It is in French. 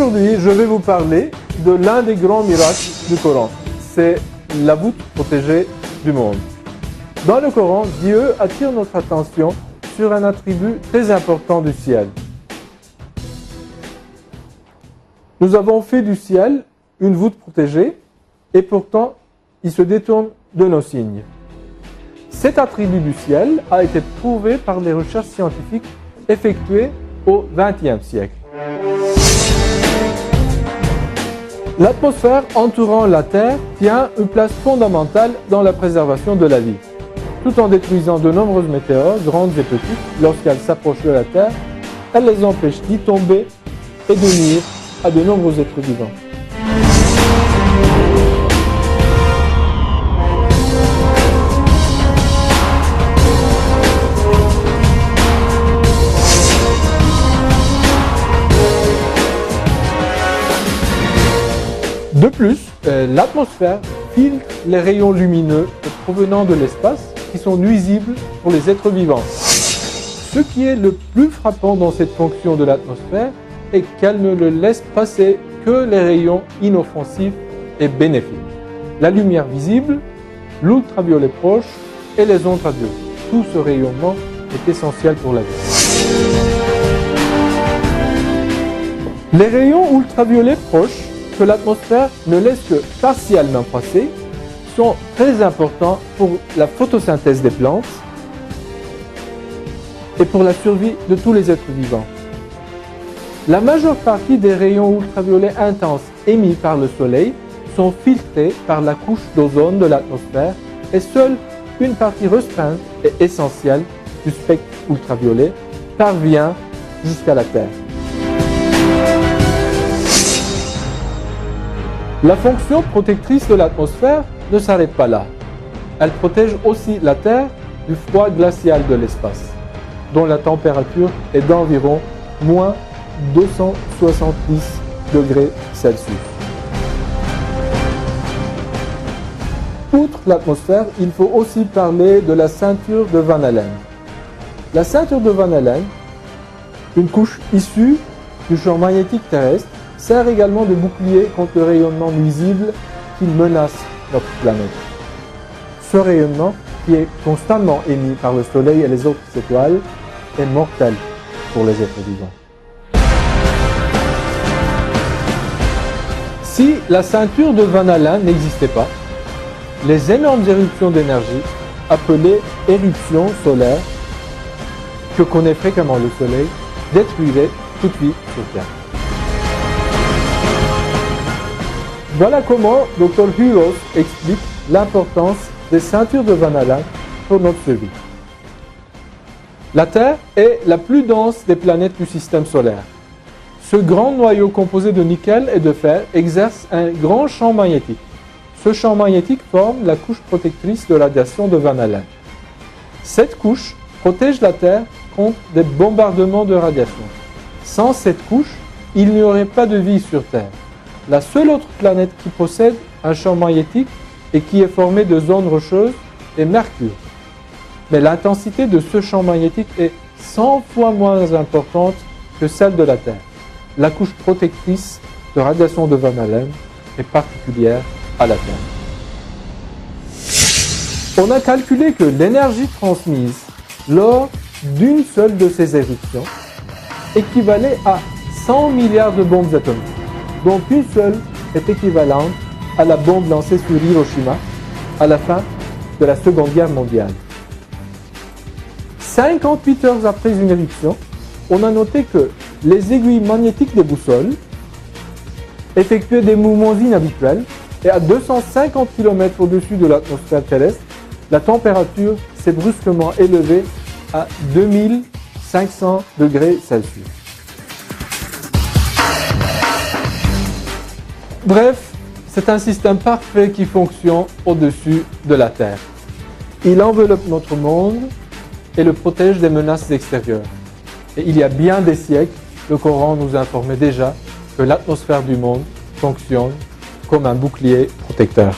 Aujourd'hui, je vais vous parler de l'un des grands miracles du Coran. C'est la voûte protégée du monde. Dans le Coran, Dieu attire notre attention sur un attribut très important du ciel. Nous avons fait du ciel une voûte protégée et pourtant, il se détourne de nos signes. Cet attribut du ciel a été prouvé par les recherches scientifiques effectuées au XXe siècle. L'atmosphère entourant la Terre tient une place fondamentale dans la préservation de la vie. Tout en détruisant de nombreuses météores, grandes et petites, lorsqu'elles s'approchent de la Terre, elle les empêche d'y tomber et de nuire à de nombreux êtres vivants. De plus, l'atmosphère filtre les rayons lumineux provenant de l'espace qui sont nuisibles pour les êtres vivants. Ce qui est le plus frappant dans cette fonction de l'atmosphère est qu'elle ne le laisse passer que les rayons inoffensifs et bénéfiques. La lumière visible, l'ultraviolet proche et les ondes radio. Tout ce rayonnement est essentiel pour la vie. Les rayons ultraviolets proches que l'atmosphère ne laisse que partiellement passer sont très importants pour la photosynthèse des plantes et pour la survie de tous les êtres vivants. La majeure partie des rayons ultraviolets intenses émis par le Soleil sont filtrés par la couche d'ozone de l'atmosphère et seule une partie restreinte et essentielle du spectre ultraviolet parvient jusqu'à la Terre. La fonction protectrice de l'atmosphère ne s'arrête pas là. Elle protège aussi la Terre du froid glacial de l'espace, dont la température est d'environ moins 270 degrés Celsius. Outre l'atmosphère, il faut aussi parler de la ceinture de Van Allen. La ceinture de Van Allen, une couche issue du champ magnétique terrestre, sert également de bouclier contre le rayonnement nuisible qui menace notre planète. Ce rayonnement, qui est constamment émis par le Soleil et les autres étoiles, est mortel pour les êtres vivants. Si la ceinture de Van Allen n'existait pas, les énormes éruptions d'énergie, appelées éruptions solaires, que connaît fréquemment le Soleil, détruiraient toute vie sur Terre. Voilà comment Dr. Huros explique l'importance des ceintures de Van Allen pour notre survie. La Terre est la plus dense des planètes du système solaire. Ce grand noyau composé de nickel et de fer exerce un grand champ magnétique. Ce champ magnétique forme la couche protectrice de radiation de Van Allen. Cette couche protège la Terre contre des bombardements de radiation. Sans cette couche, il n'y aurait pas de vie sur Terre. La seule autre planète qui possède un champ magnétique et qui est formé de zones rocheuses est Mercure. Mais l'intensité de ce champ magnétique est 100 fois moins importante que celle de la Terre. La couche protectrice de radiation de Van Allen est particulière à la Terre. On a calculé que l'énergie transmise lors d'une seule de ces éruptions équivalait à 100 milliards de bombes atomiques, dont une seule est équivalente à la bombe lancée sur Hiroshima à la fin de la Seconde Guerre mondiale. 58 heures après une éruption, on a noté que les aiguilles magnétiques des boussoles effectuaient des mouvements inhabituels et à 250 km au-dessus de l'atmosphère terrestre, la température s'est brusquement élevée à 2500 degrés Celsius. Bref, c'est un système parfait qui fonctionne au-dessus de la Terre. Il enveloppe notre monde et le protège des menaces extérieures. Et il y a bien des siècles, le Coran nous informait déjà que l'atmosphère du monde fonctionne comme un bouclier protecteur.